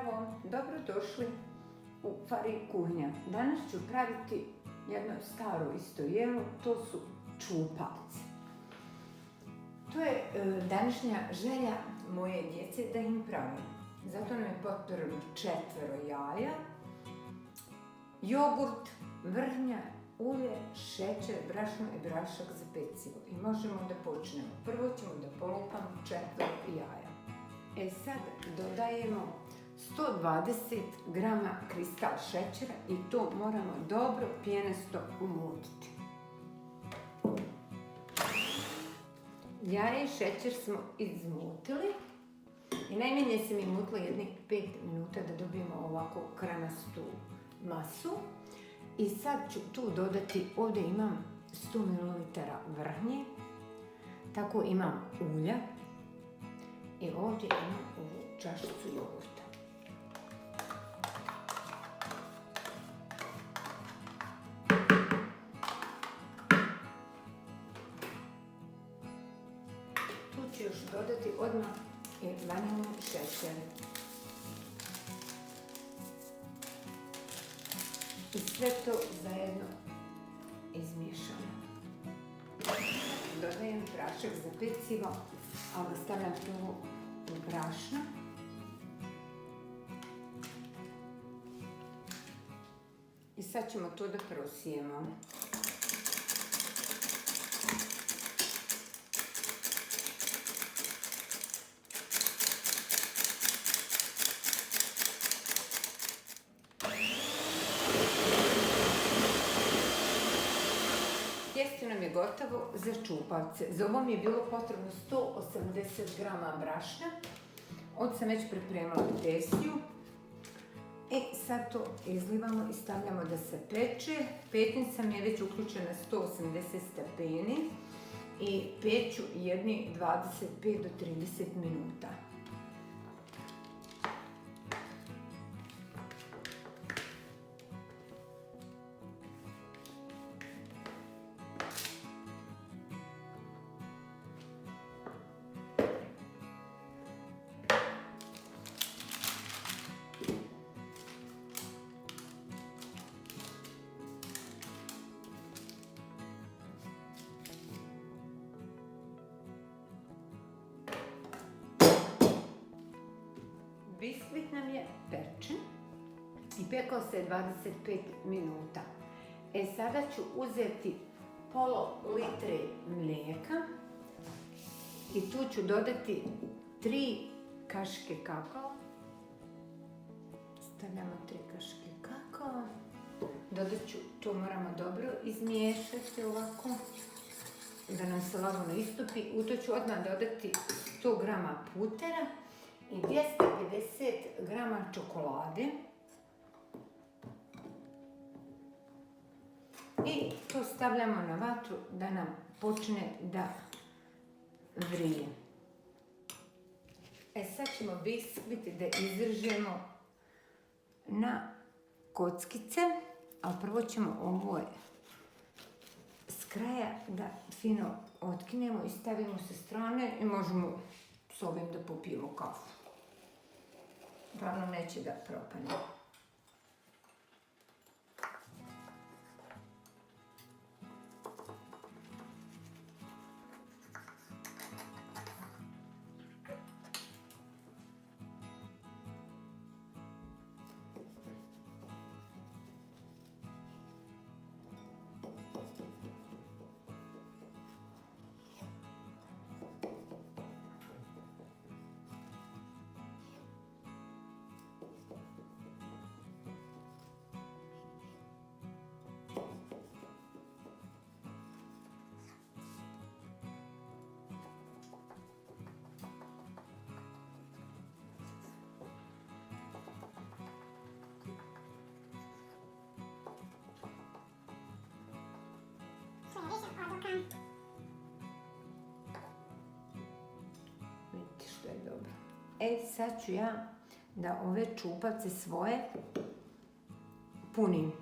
Zdravo, dobrodošli u Fari kuhinja. Danas ću praviti jedno staro isto jelo, to su čupavci. To je današnja želja moje djece da im pravim. Zato nam je potrebno 4 jaja, jogurt, vrhnja, ulje, šećer, brašno i brašak za pecivo. I možemo da počnemo. Prvo ćemo da polupamo 4 jaja. Sad dodajemo 120 grama kristal šećera i to moramo dobro pijenasto umutiti. Jaje i šećer smo izmutili i najmanje sam im mutila jednih 5 minuta da dobijemo ovako kremastu masu. I sad ću tu dodati, ovdje imam 100 ml vrhnje, tako imam ulja i ovdje imam ovu čašicu jogurta. Tu ću još dodati odmah i vanilin šećer. I sve to zajedno izmiješamo. Dodajem prašak za pecivo, ali stavljam prvo u brašno. I sad ćemo to da prosijemo. Tijesto nam je gotovo za čupavce. Za ovo mi je bilo potrebno 180 grama brašna. Ovdje sam već pripremila testiju. Sad to izlivamo i stavljamo da se peče. Petnica mi je već uključena na 180 stepeni i peću jedni 25 do 30 minuta. Biskvit nam je pečen i pekao se 25 minuta. Sada ću uzeti pola litre mlijeka i tu ću dodati 3 kašike kakao. Stavljamo 3 kašike kakao. Dodat ću, to moramo dobro izmiješati ovako, da nam se lagano istopi. U to ću odmah dodati 100 grama putera i 250 grama čokolade. I to stavljamo na vatru da nam počne da vrije. Sad ćemo biskvit da izrežemo na kockice, ali prvo ćemo ovo s kraja da fino otkinemo i stavimo sa strane i možemo s ovim da popijemo kafu. Uglavnom neće da propane. Vidite što je dobro. Sad ću ja da ove čupavce svoje punim.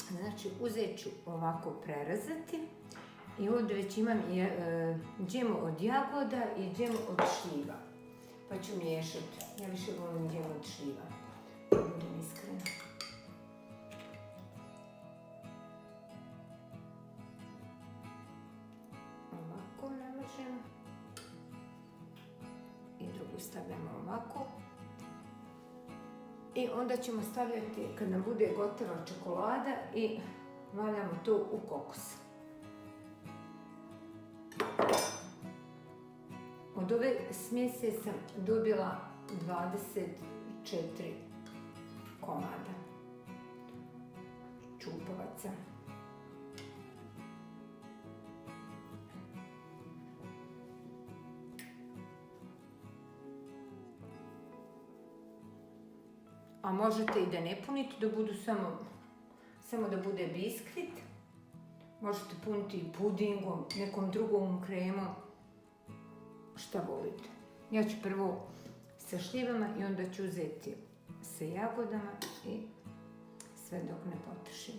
Znači uzet ću ovako prerezati i ovdje već imam džem od jagoda i džem od šljiva. pa ću miješati. Ja više volim gdje od šljiva, da budem iskrena. Ovako namažem. I drugu stavljamo ovako. I onda ćemo stavljati, kad nam bude gotova čokolada, i valjamo to u kokos. Od ove smjese sam dobila 24 komada čupavaca. A možete i da ne punite, da budu samo da bude biskvit. Možete puniti i pudingom, nekom drugom kremom, šta volite. Ja ću prvo sa šljivama i onda ću uzeti sa jagodama i sve dok ne potrošim.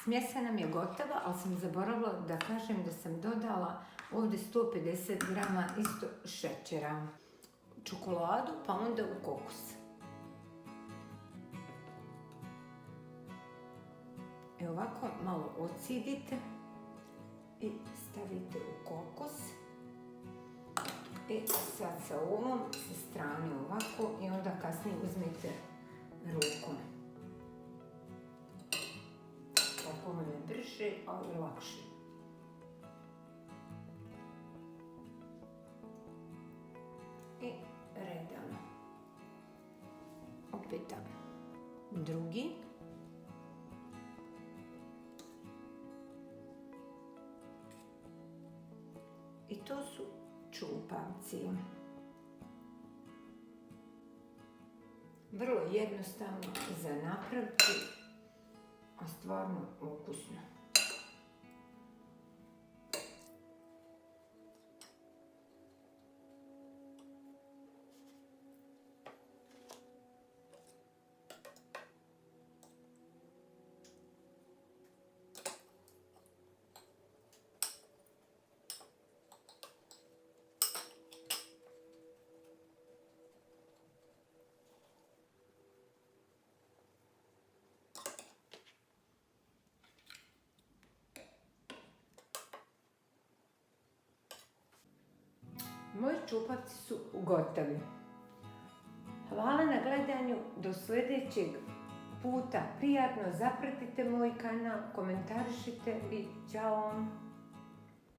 Smjesa nam je gotova, ali sam zaboravila da kažem da sam dodala ovdje 150 grama isto šećera, čokoladu, pa onda u kokos. I ovako malo odsidite i stavite u kokos. I sad sa ovom sa strane ovako i onda kasnije uzmite rukom. Tako vam je brže, ali lakše. I redamo. Opet drugi. I to su čupavci. Vrlo jednostavno za napraviti, a stvarno ukusno. Moji čupavci su gotovi. Hvala na gledanju, do sljedećeg puta. Prijatno zapratite moj kanal, komentarišite i čao!